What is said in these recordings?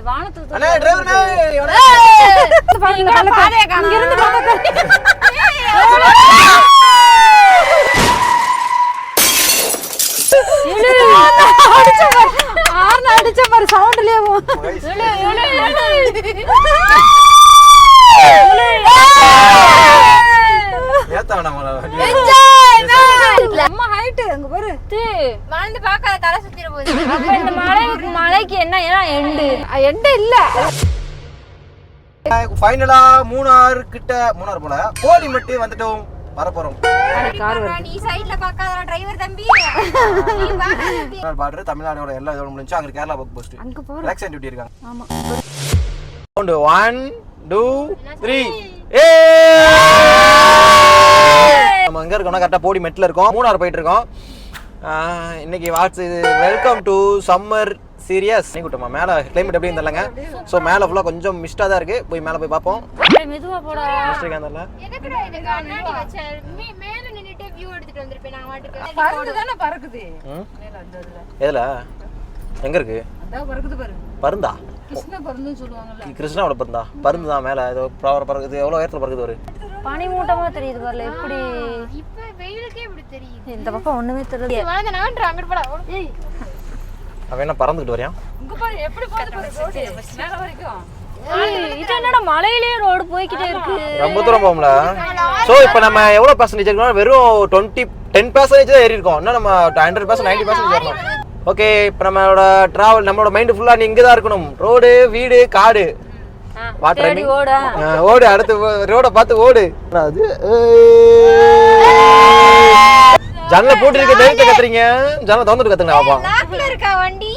வானத்துல அண்ணே டிரைவர் பாருங்க பாதைய காணோம் இங்க இருந்து பாக்க அடிச்ச பாரு சவுண்ட்லயே ஏத்தாடா மல அம்மா ஹைட் அங்க பாரு வாழ்ந்து பார்க்காத தலை சுத்திர போகுது. அப்ப இந்த மலைக்கு என்ன எண்ட் இல்ல. ஃபைனலா மூணார் கிட்ட மூணார் போல கோலிமெட்டு வந்துட்டோம் வர போறோம். நீ சைடுல பார்க்காத டிரைவர் தம்பி. பார்டர் தமிழ்நாடோட எல்லா இதோட முடிஞ்சு அங்க கேரளா பக் போஸ்ட் அங்க போறோம். எலக்ஷன் டியூட்டி இருக்காங்க. ஆமா. 1 2 3 நம்ம எங்க இருக்கோம்னா கரெக்டா போடி மெட்ல இருக்கோம். மூணார் போயிட்டு இருக்கோம். இன்னைக்கு வாட்ஸ் இது வெல்கம் டு சம்மர் சீரியஸ் கூட்டமா. மேல கிளைமேட் எப்படி இருந்தாலங்க. சோ மேல ஃபுல்லா கொஞ்சம் மிஸ்டா தான் இருக்கு. போய் மேல போய் பாப்போம். மெதுவா போடா. மிஸ்டேக் ஆனல. எதுக்குடா இது கண்ணாடி வச்ச மேல நின்னுட்டு வியூ எடுத்துட்டு வந்திருப்பேன் நான் வாட்டுக்கு. பறந்து தான பறக்குது. மேல அந்ததுல. எதுல? எங்க இருக்கு? அத பறக்குது பாரு. பறந்தா? கிருஷ்ண பறந்துன்னு சொல்லுவாங்கல. கிருஷ்ணாவோட பறந்தா? பறந்து தான் மேல ஏதோ பறக்குது. எவ்வளவு உயரத்துல பறக்குது பாரு. பனி மூட்டமா தெரியுது பாருல எப்படி. இப்ப வெயிலுக்கே இப்படி தெரியுது. இந்த பக்கம் ஒண்ணுமே தெரியல. வாங்க நான் அங்க போடா. ஏய் அவன் என்ன பறந்துட்டு வரியா? இங்க பாரு எப்படி போகுது பாரு ரோட் மேல வரைக்கும். இது என்னடா மலையிலே ரோட் போயிட்டே இருக்கு. ரொம்ப தூரம் போகும்ல. சோ இப்போ நம்ம எவ்வளவு பர்சன்டேஜ் இருக்கோம்? வெறும் 10% தான் ஏறி இருக்கோம். இன்னும் நம்ம 100% 90% ஏறணும். ஓகே இப்போ நம்மளோட டிராவல் நம்மளோட மைண்ட் ஃபுல்லா நீ இங்க தான் இருக்கணும். ரோடு வீடு காடு வாட்டர் ஓடு. அடுத்து ரோட பார்த்து ஓடு. அது ஜன்னல போட்டு இருக்க தைரியத்தை கத்துறீங்க. ஜன்னல திறந்துட்டு கத்துங்க பாப்பா. லாக்ல இருக்கா வண்டி?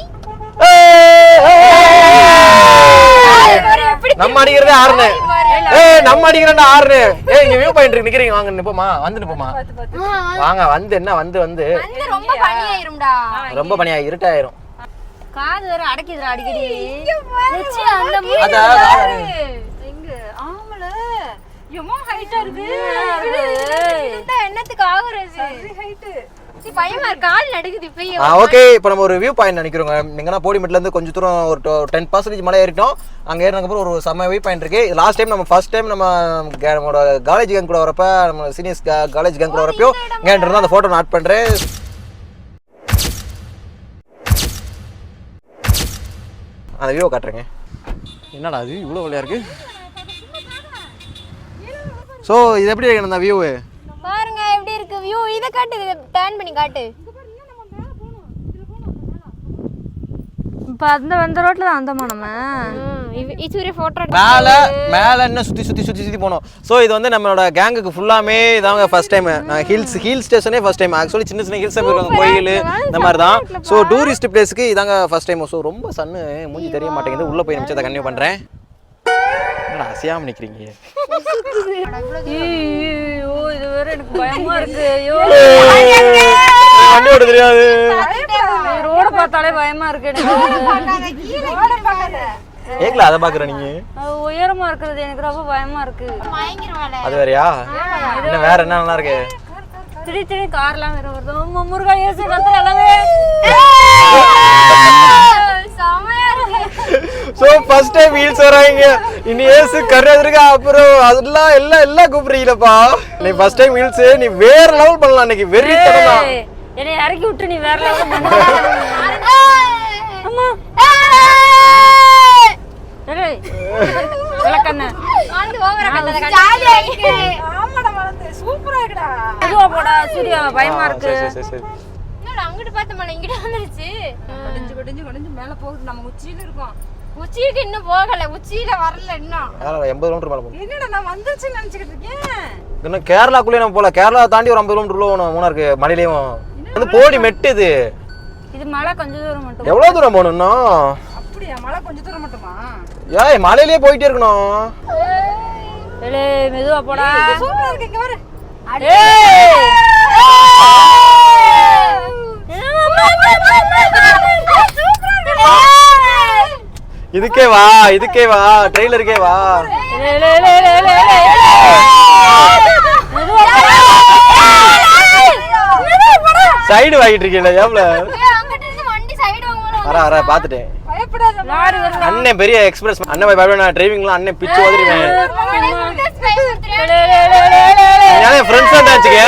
நம்ம அடிக்கிறதே ஆறுனே. நம்ம அடிக்கிறேன்டா ஆறுனே. இங்க வியூ பாயிண்ட் இருக்கு நிக்கிறீங்க. வாங்க நிப்போமா. வந்து நிப்போமா. வாங்க வந்து என்ன வந்து ரொம்ப பனி ஆயிரும்டா. ரொம்ப பனியா இருட்டாயிரும். காது வேற அடக்கிதுடா அடிக்கடி. வெச்சி அந்த எங்க ஆமல எம்மா ஹைட்டா இருக்கு. இந்த என்னத்துக்கு ஆகுறது? ஹைட். சி பயமா இருக்கு. கால் நடுக்குது இப்பயே. ஓகே இப்போ நம்ம ஒரு வியூ பாயிண்ட் நினைக்கிறோங்க. எங்கன்னா போடிமெட்ல இருந்து கொஞ்சம் தூரம் ஒரு 10% மலை ஏறிட்டோம். அங்க ஏறினதுக்கு அப்புறம் ஒரு செம்ம வியூ பாயிண்ட் இருக்கு. லாஸ்ட் டைம் நம்ம ஃபர்ஸ்ட் டைம் நம்மளோட காலேஜ் கேங் கூட வரப்ப நம்ம சீனியர்ஸ் காலேஜ் கேங் கூட வரப்போ இங்க இருந்தா அந்த போட்டோ நான் ஆட் பண்றேன். அந்த வியூ காட்டுறேங்க. என்னடா அது இவ்வளோ வழியா இருக்கு. ஸோ இது எப்படி இருக்கு அந்த வியூ? பாருங்க எப்படி இருக்கு வியூ. இத காட்டு. இத டர்ன் பண்ணி காட்டு. இப்ப அந்த ரோட்ல தான் அந்தமா நம்ம இசுரே போட்டோ மேல இன்னும் சுத்தி போனோம். ஸோ இது வந்து நம்மளோட கேங்குக்கு ஃபுல்லாமே இதாங்க ஃபர்ஸ்ட் டைம். நான் ஹில் ஸ்டேஷனே ஃபர்ஸ்ட் டைம். ஆக்சுவலி சின்ன ஹில்ஸ் இருக்காங்க கோயில் இந்த மாதிரி தான். ஸோ டூரிஸ்ட் பிளேஸ்க்கு இதாங்க ஃபர்ஸ்ட் டைம். ஸோ ரொம்ப சன்னு மூஞ்சி தெரிய மாட்டேங்குது. உள்ள போய் நிமிஷத்தை கன்டினியூ பண்றேன். என்னடா அசியாம நிக்கிறீங்க? ஐயோ இது வேற எனக்கு பயமா இருக்கு. ஐயோ வண்டி ஓட தெரியாது. ரோட பார்த்தாலே பயமா இருக்கு எனக்கு. ரோட பார்க்காத. ஏக்ல அத பாக்குற நீங்க? உயரமா இருக்குது எனக்கு ரொம்ப பயமா இருக்கு. வாங்கிருவாளே. அது வேறயா? என்ன வேற என்ன நல்லா இருக்கு? திடீர்னு கார்லாம் வேற வருது. முருகா ஏசு கத்துற எல்லாமே. சமையா இருக்கு. சோ ஃபர்ஸ்ட் டைம் ஹில்ஸ் வராங்க. இனி ஏசு கர்றதுக்கு அப்புறம் அதெல்லாம் எல்லாம் கூப்பிடுறீங்களப்பா. நீ ஃபர்ஸ்ட் டைம் ஹில்ஸ் நீ வேற லெவல் பண்ணலாம். இன்னைக்கு வெரி தரமா. என்னை இறக்கி விட்டு நீ வேற லெவல் பண்ணு. அம்மா ஏய் விளக்கண்ண வந்து ஓவரா கட்டத ஜாலியா இருக்கு. ஆமாடா மறந்து சூப்பரா இருக்குடா. இதுவா போடா சூர்யா பயமா இருக்கு. சரி என்னடா அங்கிட்டு பார்த்த மலை இங்கிட்ட வந்துருச்சு. கடிஞ்சு மேல போகுது. நம்ம உச்சியில இருக்கோம். உச்சிக்கு இன்னும் போகல. உச்சியில வரல இன்னும். 80 கிலோமீட்டர் மேல போகும். என்னடா நான் வந்துருச்சுன்னு நினைச்சிட்டு இருக்கேன். இன்னும் கேரளாக்குள்ளே நம்ம போல. கேரளா தாண்டி ஒரு 50 கிலோமீட்டர் உள்ள போகணும். மூணாருக்கு மலையிலயும் வந்து போடி மெட்டு இது. இது மலை கொஞ்சம் தூரம் மட்டும். எவ்வளவு தூரம் போகணும்னா? அப்படியே மலை கொஞ்சம் தூரம் மட்டுமா? ஏய் மலையிலேயே போயிட்டே இருக்கணும். ஏலே மெதுவா போடா. சூப்பரா இருக்கு இங்க பாரு. இதுக்கே வா ட்ரெய்லருக்கே வா. சைடு வாங்கிட்டு இருக்கீங்களா? ஏப்ல அங்கிட்ட இருந்து வண்டி சைடு வாங்குறோம். வர பாத்துட்டேன். பயப்படாத லாரி வருது அண்ணன் பெரிய எக்ஸ்பிரஸ் அண்ணன் பயப்பட டிரைவிங்லாம் அண்ணன் பிச்சு ஓதிடுவேன் என் ஃப்ரெண்ட்ஸ் தான் வச்சுக்க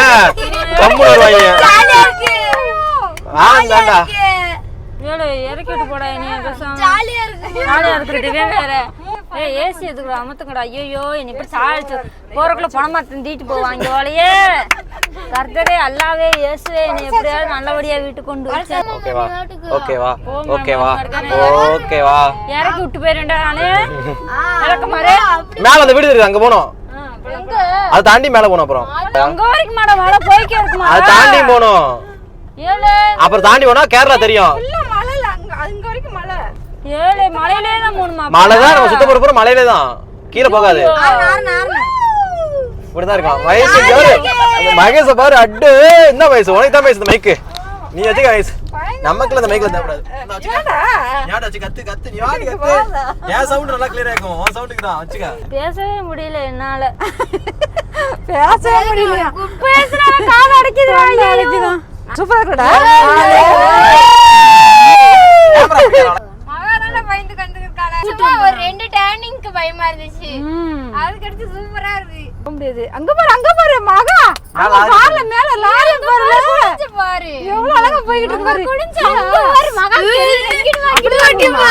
கம்முன்னு வருவாங்க ஆனந்தாண்டா ஏழு இறக்கிட்டு போடா நீ ஜாலியா இருக்கிறதுவே வேற ஏய் ஏசி எதுக்குடா அமத்துங்கடா ஐயோ என்ன இப்படி சாழிச்சு போறக்குள்ள பணமா தந்திட்டு போவாங்க ஓலையே கர்த்தரே அல்லாவே இயேசுவே நீ எப்படியாவது நல்லபடியா வீட்டுக்கு கொண்டு வச்ச ஓகேவா ஓகேவா ஓகேவா ஓகேவா இறக்கி விட்டு போயிரேன்டா நானு இறக்க மாரே மேல அந்த வீடு இருக்கு அங்க போணும் அது தாண்டி மேல போணும் அப்புறம் அங்க வரைக்கும் மாட மழை போய்க்கே இருக்குமா அது தாண்டி போணும் ஏழு அப்புறம் தாண்டி போனா கேரளா தெரியும் மழைல அங்க வரைக்கும் மழை ஏழு மலையிலே தான் போணுமா மலை தான் நம்ம சுத்த போற மலையிலே தான் கீழே போகாது இப்படிதான் இருக்கும் வயசு மகேஷ பாரு அட்டு என்ன வயசு உனக்கு தான் வயசு மைக்கு நீ வச்சுக்க வயசு நமக்குள்ள அந்த மைக்ல தேவைப்படாது கத்து கத்து நீ வாடி கத்து என் சவுண்ட் நல்லா கிளியரா இருக்கும் உன் சவுண்டுக்கு தான் வச்சுக்க பேசவே முடியல என்னால பேசவே முடியல பேசுறா காது அடைக்குது சூப்பரா இருக்குடா மகாதான பயந்து கண்டுக்கால சும்மா ஒரு ரெண்டு டர்னிங்க்கு பயமா இருந்துச்சு அதுக்கு அடுத்து சூப்பரா இருக்கு முடியாது அங்க பாரு மகா அங்க கார்ல மேல லாரி பாரு பாரு எவ்வளவு அழகா போயிட்டு இருக்கு பாரு குடிஞ்சு அங்க பாரு மகா அப்படி ஓட்டிமா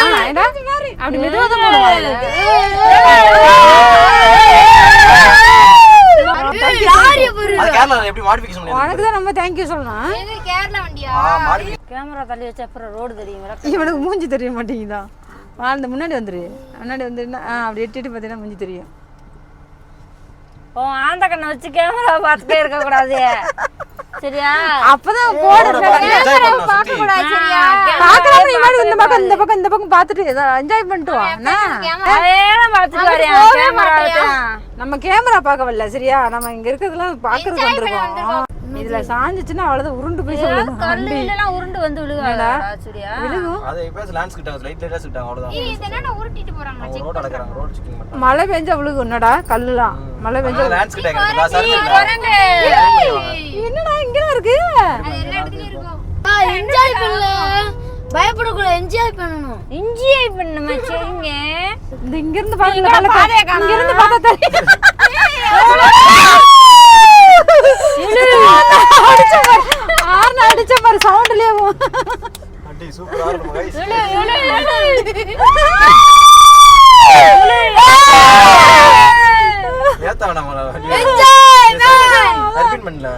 அப்படி மெதுவா தான் போடுவாங்க லாரி பாரு அது கேரளா எப்படி மாடிஃபிகேஷன் பண்ணி உனக்கு தான் நம்ம தேங்க் யூ சொல்லணும் இது கேரளா வண்டியா கேமரா தள்ளி வச்ச அப்புறம் ரோடு தெரியும் இவனுக்கு மூஞ்சி தெரிய மாட்டேங்குதா வாழ்ந்த முன்னாடி வந்துரு முன்னாடி வந்துருந்தா அப்படி எட்டு பார்த்தீங்கன்னா மூஞ்சி தெரியும் ஓ ஆந்த கண்ணை வச்சு கேமரா பார்த்துட்டே இருக்க கூடாது சரியா அப்பதான் போடுற பார்க்க கூடாது சரியா பாக்கலாம் இந்த பக்கம் இந்த பக்கம் இந்த பக்கம் பார்த்துட்டு என்ஜாய் பண்ணிட்டு வா என்ன? அதேதான் பார்த்துட்டு வரேன் கேமரா நம்ம கேமரா பார்க்க வரல சரியா நம்ம இங்க இருக்கிறதுலாம் பாக்குறதுக்கு வந்திருக்கோம் இதுல சாஞ்சிச்சுன்னா அவ்வளவுதான் உருண்டு போய் சொல்லணும் கல்லு இல்லலாம் உருண்டு வந்து விழுகாதா சரியா விழுகும் அது இப்ப லான்ஸ் கிட்ட லைட் லைட்டா சுட்டாங்க அவ்வளவுதான் இது என்னன்னா உருட்டிட்டு போறாங்க ரோட் அடக்குறாங்க ரோட் செக்கிங் பண்றாங்க மழை பெஞ்சா விழுகும் என்னடா கல்லுலாம் மழை பெஞ்சா லான்ஸ் கிட்ட இருக்கா சார் என்னடா இங்கதான் இருக்கு அது எல்லா இடத்துலயும் இருக்கும் என்ஜாய் பண்ணல பயப்படக்கூடாது என்ஜாய் பண்ணணும் என்ஜாய் பண்ணுமா சரிங்க இந்த இங்க இருந்து பாருங்க இங்க இருந்து பார்த்தா தெரியும் அடிச்ச மாதிரி சவுண்ட்லயே அடி சூப்பரா இருக்கு गाइस ஏத்தா நம்ம என்ஜாய் ரிப்பீட் பண்ணல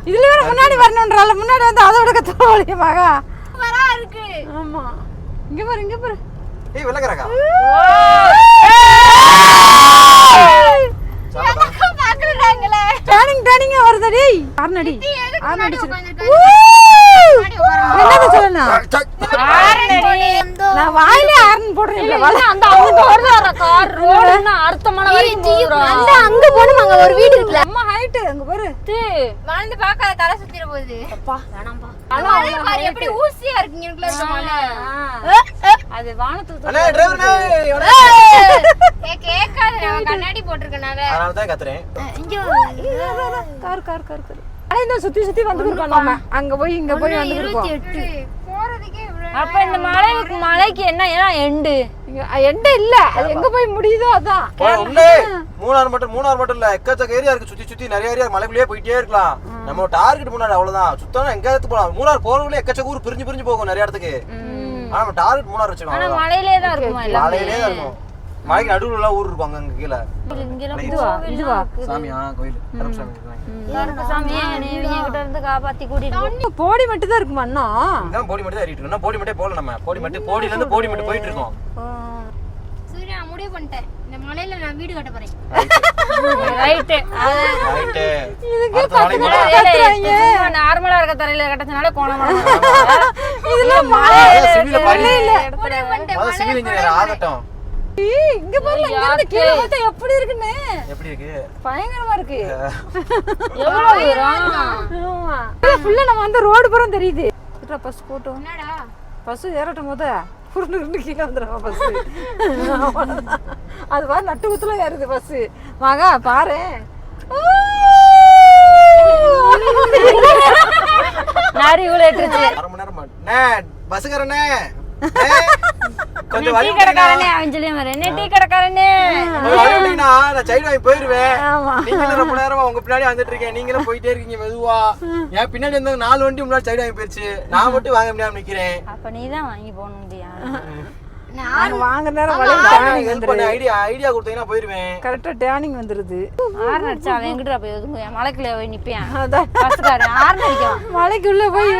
இதுல வேற முன்னாடி வரணும்ன்றால முன்னாடி வந்து அதோட கத்தோலிய மகா சூப்பரா இருக்கு ஆமா இங்க பாரு ஏய் வெள்ளக்கறக்கா பாக்குறாங்களே டர்னிங் வருதடி ஆர்னடி ஆர்னடி என்னது சொல்லணும் நான் வாயிலே ஆர்ன் போடுறேன் அந்த அவங்க வருது கார் ரோடுன்னா அர்த்தமான வரைக்கும் அந்த அங்க போணும் அங்க ஒரு வீடு இருக்குல அம்மா ஹைட் அங்க பாரு வாழ்ந்து பார்க்காத தலை சுத்திர போகுது அப்பா வேணாம்பா மலை பாரு எப்படி ஊசியா இருக்கு இங்கக்குள்ள இருக்க மலை அது வானத்துக்கு அண்ணே டிரைவர் கேக்காத நான் கண்ணாடி போட்டுருக்கனால அதனால தான் கத்துறேன் கார் அட சுத்தி வந்து இருக்கோம் நம்ம அங்க போய் இங்க போய் வந்து இருக்கோம் போறதுக்கே இவ்வளவு அப்ப இந்த மலைக்கு என்ன எண்டு எண்ட இல்ல அது எங்க போய் முடியுதோ அதான் ஒண்ணே மூணார் மட்டும் இல்ல எக்கச்சக்க ஏரியா இருக்கு சுத்தி நிறைய ஏரியா மலைக்குள்ளேயே போயிட்டே இருக்கலாம் நம்ம டார்கெட் முன்னாடி அவ்வளவுதான் சுத்தமா எங்க இடத்துக்கு போலாம் மூணார் போறவங்களே எக்கச்சக்க ஊர் பிரிஞ்சு போகும் நிறைய இடத்துக்கு ஆனா நம்ம டார்கெட் மூணார் வச்சுக்கோங்க மலையிலே தான் இருக்குமா எல்லாம் மலையிலே தான் இருக்கும் மலைக்கு நடுவுல எல்லாம் ஊர் இருக்கும் அங்க கீழே இதுவா சாமியா கோயில் கருப்பசாமி சாமி நீங்க கிட்ட இருந்து காப்பாத்தி கூட்டிட்டு போடி மட்டும் தான் இருக்குமா அண்ணா இதான் போடி மட்டும் ஏறிட்டு இருக்கோம் போடி மட்டும் போல நம்ம போடில இருந்து போடி மட்டும் போயிட்டு இருக்கோம் சூர்யா நான் முடிவு பண்ணிட்டேன் இந்த மலையில நான் வீடு கட்ட போறேன் ரைட் நார்மலா இருக்க தரையில கட்டச்சனால கோணமா இதுல முடிவு பண்ணிட்டேன் சிவில் இன்ஜினியர் ஆகட்டும் இங்க பாருங்க இங்க இருந்து கீழ பார்த்தா எப்படி இருக்குன்னு எப்படி இருக்கு பயங்கரமா இருக்கு எவ்வளவு தூரம் ஆமா ஃபுல்லா நம்ம வந்து ரோடு புறம் தெரியுது பஸ் போட்டோம் என்னடா பஸ் ஏறட்டும் போது உருண்டு கீழே வந்துடும் பஸ் அது மாதிரி நட்டு குத்துல ஏறுது பஸ் மகா பாரு நாரி இவ்வளவு ஏற்றுச்சு அரை மணி நேரம் பஸ்ஸுக்காரனே கொஞ்சம் டீ கடைக்காரனே அவன் சொல்லி மாதிரி என்ன டீ கடைக்காரனே வரீங்கன்னா நான் சைடு வாங்கி போயிருவேன். ஆமா. நீங்களும் ரொம்ப நேரமா உங்க பின்னாடி வந்துட்டு இருக்கேன். நீங்களும் போயிட்டே இருக்கீங்க மெதுவா. என் பின்னாடி வந்து 4 வண்டி முன்னாடி சைடு வாங்கி போயிருச்சு. நான் மட்டும் வாங்க முடியாம நிக்கிறேன். அப்ப நீ தான் வாங்கி போகணும் முடியா நாங்க வாங்குற நேரம் வளைவு டேர்னிங் ஹெல்ப் பண்ண ஐடியா கொடுத்தீங்கன்னா போயிருவேன். கரெக்டா டேர்னிங் வந்துருது. ஆறு அடிச்சா அவன் எங்கிட்ட போய் ஒதுங்க மலைக்குள்ள போய் நிப்பேன் அதான் பஸ்காரன் ஆறு அடிக்கலாம் மலைக்குள்ள போய்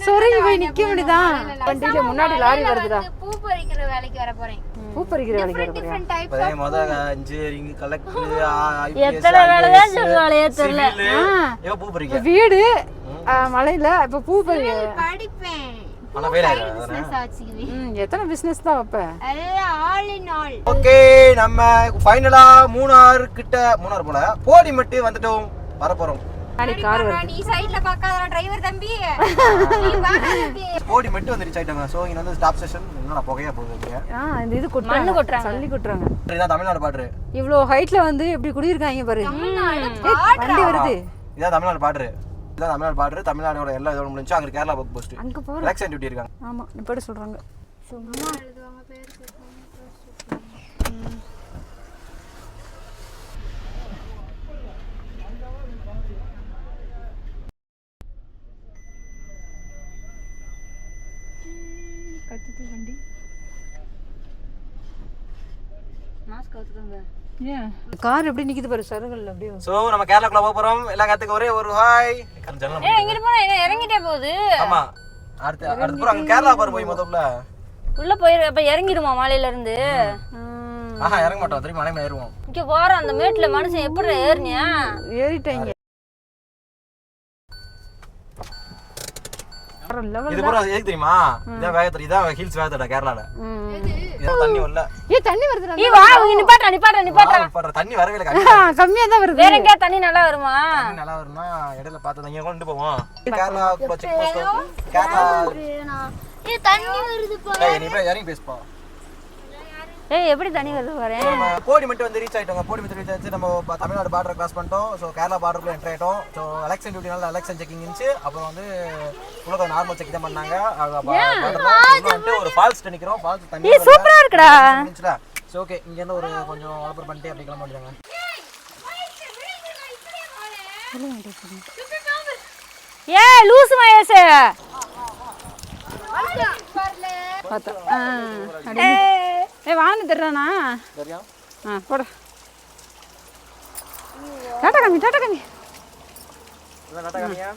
சொருகி போய் நிக்க முடியுதான். வண்டியில முன்னாடி லாரி வருதுடா. பூ பறிக்கிற வேலைக்கு வர போறேன். பூ பறிக்கிற வேலைக்கு வர போறியா? டிஃபரண்ட் டைப் பழைய மொத இன்ஜினியரிங் கலெக்டர் எத்தனை வேலைதான் சொல்லுவாளே தெரியல பூ பறிக்க வீடு மலையில இப்ப பூ பறி படிப்பேன். ஆனா வேலை பிசினஸ் ஆச்சுக்குவேன். எத்தனை பிசினஸ் தான் வைப்ப? எல்லாம் ஆல் இன் ஆல். ஓகே நம்ம ஃபைனலா மூணார் போல போடிமெட்டு வந்துட்டோம். வர போறோம். கார் வருது. நீ சைடுல பார்க்காதடா டிரைவர் தம்பி. நீ பாக்காதே. போடிமெட்டு வந்து ரீச் ஆயிட்டாங்க. சோ இங்க வந்து ஸ்டாப் ஸ்டேஷன் என்னடா புகையா போகுது. இந்த இது மண்ணு கொட்டுறாங்க. சல்லி கொட்டுறாங்க. இதான் தமிழ்நாடு பாட்ரு. இவ்ளோ ஹைட்ல வந்து எப்படி குடியிருக்காங்க பாரு. வண்டி வருது. இதான் தமிழ்நாடு பாட்ரு. இதான் தமிழ்நாடு பாட்ரு. தமிழ்நாடோட எல்லா இதோட முடிஞ்சு அங்க கேரளா புக் போஸ்ட். அங்க போற எலெக்ஷன் டியூட்டி இருக்காங்க. ஆமா நிப்பட சொல்றாங்க. சும்மா எழுதுவாங்க பேர் சொல்லுவாங்க. கத்துது வண்டி. மாஸ்க் வச்சுக்கோங்க கார் எப்படி நிக்குது பாரு சருகல்ல அப்படியே. சோ நம்ம கேரளாக்குள்ள போக போறோம். எல்லா கத்துக்கு ஒரே ஒரு ஹாய். எங்கிட்டு போனா என்ன இறங்கிட்டே போகுது. ஆமா அடுத்து போற அங்க கேரளா பாரு போய் முதல்ல உள்ள போயிரு அப்ப இறங்கிடுமா மலையில இருந்து. இறங்க மாட்டோம். திரும்பி மலை மேல ஏறுவோம். இங்க போறோம் அந்த மேட்ல மனுஷன் எப்படி ஏறினியா ஏறிட்டாங்க. இது பூரா எதுக்கு தெரியுமா? இதான் வேகத்தடி. இதான் ஹில்ஸ் வேகத்தடா கேரளால. இதான் தண்ணி வரல. தண்ணி வருதுடா. நீ வா நிப்பாட்ட தண்ணி வரவே இல்ல. கம்மியா தான் வருது. வேற எங்கயா தண்ணி நல்லா வருமா? தண்ணி நல்லா வரும்னா இடையில பார்த்து இங்க கொண்டு போவோம். Kerala check post Kerala. ஏ தண்ணி வருது பா. நீ போய் இறங்கி பேசுப்பா. ஏய் எப்படி தண்ணி வருது பாரு. நம்ம போடிமெட்டு வந்து ரீச் ஆயிட்டோம். போடிமெட்டு ரீச் ஆயிடுச்சு. நம்ம தமிழ்நாடு பார்டர் கிராஸ் பண்ணிட்டோம். ஸோ கேரளா பார்டருக்குள்ள என்ட்ரு ஆயிட்டோம். ஸோ எலெக்ஷன் டியூட்டினால எலெக்ஷன் செக்கிங் இருந்துச்சு. அப்புறம் வந்து உலக நார்மல் செக் தான் பண்ணாங்க. ஒரு ஃபால்ஸ் நிக்கிறோம். ஃபால்ஸ் தண்ணி சூப்பரா இருக்குடா. ஸோ ஓகே இங்க இருந்து ஒரு கொஞ்சம் ஆல்பர் பண்ணிட்டு அப்படி கிளம்ப முடியாங்க. ஏ லூசு மயசே பார்த்தா வாங்க தர்றானா சரியா? போட டாடா கம்மி இதான் கரெக்டாக